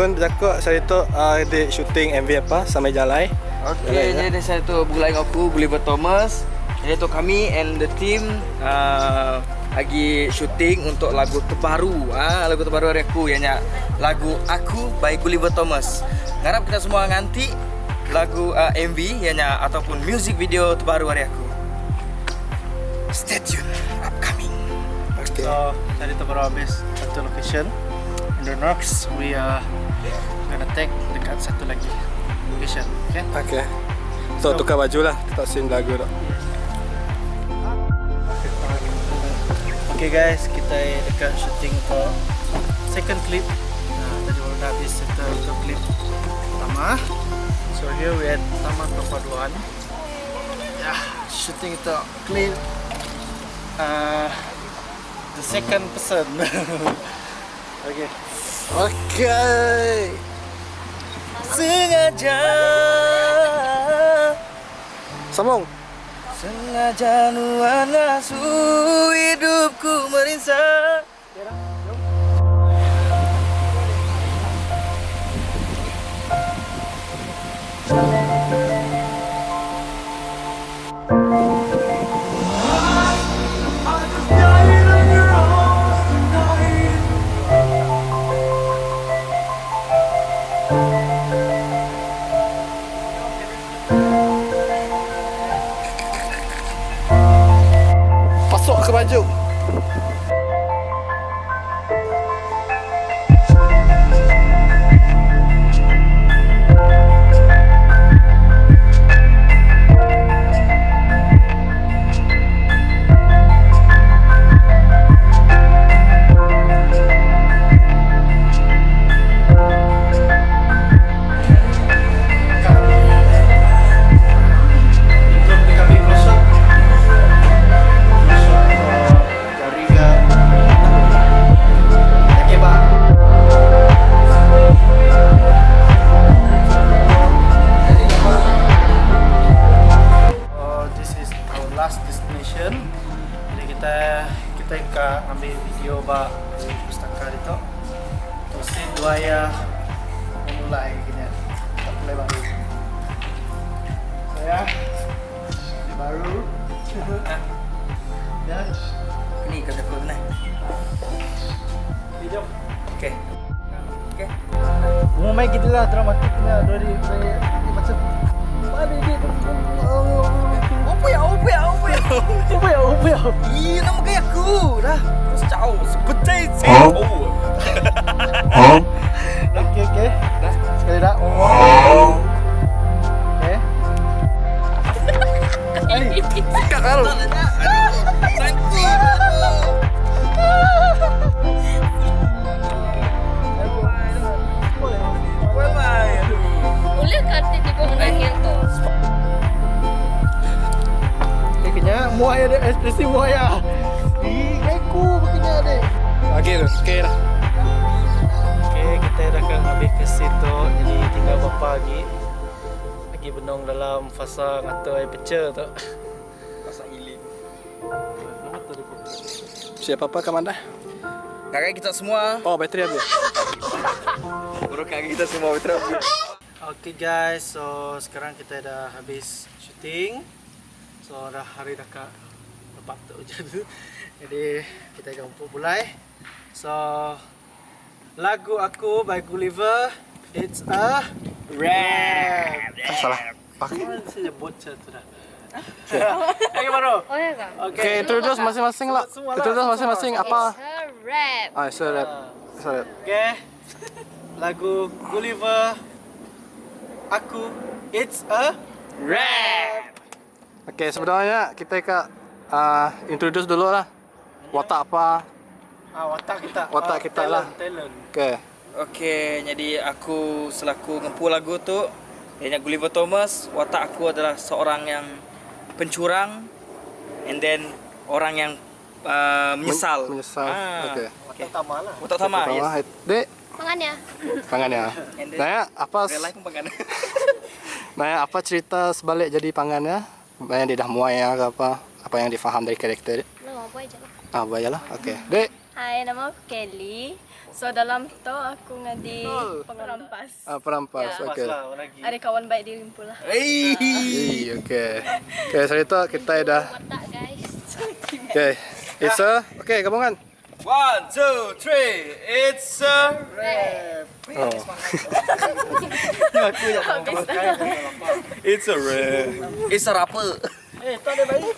Kun bercakap saya tu di shooting MV apa sampai Jalai. Okay, jadi saya tu bergulai dengan aku, Gulliver Thomas. Jadi tu kami and the team lagi shooting untuk lagu terbaru. Lagu terbaru dari aku ianya lagu Aku by Gulliver Thomas. Harap kita semua nganti lagu MV ianya ataupun music video terbaru dari aku. Stay tune, upcoming. Okay. So tadi tu baru habis satu location. And the next we are gonna take dekat satu lagi location. Okay? Okay. So tukar baju lah, tak scene lagu tu. Okay guys, kita dekat shooting untuk second clip. Tadi baru dah habis settle untuk clip pertama. So here we at Taman Perpaduan. Shooting untuk clip the second person. Okay. Okay. Sengaja Sambung. Sengaja nuangasu hidupku merinsang. Pasok ke baju. Destination. Jadi kita ambil video ba pustaka itu. Terus dua ya memulai gini. Kita mulai baru. Saya di baru. Ya. Ini kata aku benar. Video. Okay. Okay. Mau main gitu lah dramatiknya dari macam mana ini? Apa ya? Ih, nama gaya aku dah. Terus jauh seperti Oke. Sekali dah. Oke. Sikat baru. Boleh kata di bawah nangis tu. Kayaknya muai ada ekspresi muai ah. Kaku begini ada. Okay tu. Okay dah. Okay, kita dah akan habis ke situ. Jadi tinggal berapa lagi benung dalam fasa ngata air pecah tu. Pasal ilim. Siapa apa Kamanda? Kakak kita semua. Oh, bateri habis. Buruk kakak kita semua betul. Okay guys, so sekarang kita dah habis shooting. So dah hari dah kat tempat tu hujan tu. Jadi kita akan mulai. So lagu Aku by Gulliver, it's a rap. Salah. Pakai. Saya sebut tu dah. Okay baru. Oh ya kan? Okay, introduce masing-masing lah. Introduce masing-masing apa? It's a rap. It's a rap. It's a rap. Okay. Lagu Gulliver, Aku, it's a rap. Okay, sebenarnya kita introduce dulu lah. Watak apa? Watak kita lah. Talent. Okay. Okay, jadi aku selaku ngempu lagu tu, ianya Gulliver Thomas. Watak aku adalah seorang yang pencurang, and then orang yang menyesal. Menyesal. Okay. Watak utama lah. Watak utama, yes. Dek, Tangannya. pangannya. Naya, apa? Real life pun pangan. Naya, apa cerita sebalik jadi pangannya? Banyak dia dah muai ke apa? Apa yang difaham dari karakter dia? Lo apa aja lah. Bayalah. Okay. Dek. Hai, nama aku Kelly. So dalam tu aku ngadi perampas. Perampas. Ya. Okey. Paslah lagi. Ada kawan baik di Limpu lah. Okey. Okey, cerita kita dah. Watak guys. Okey. It's a okey, gabungan. 1, 2, 3. It's a Oh. It's a rap. It's a rapper. Tak ada baik.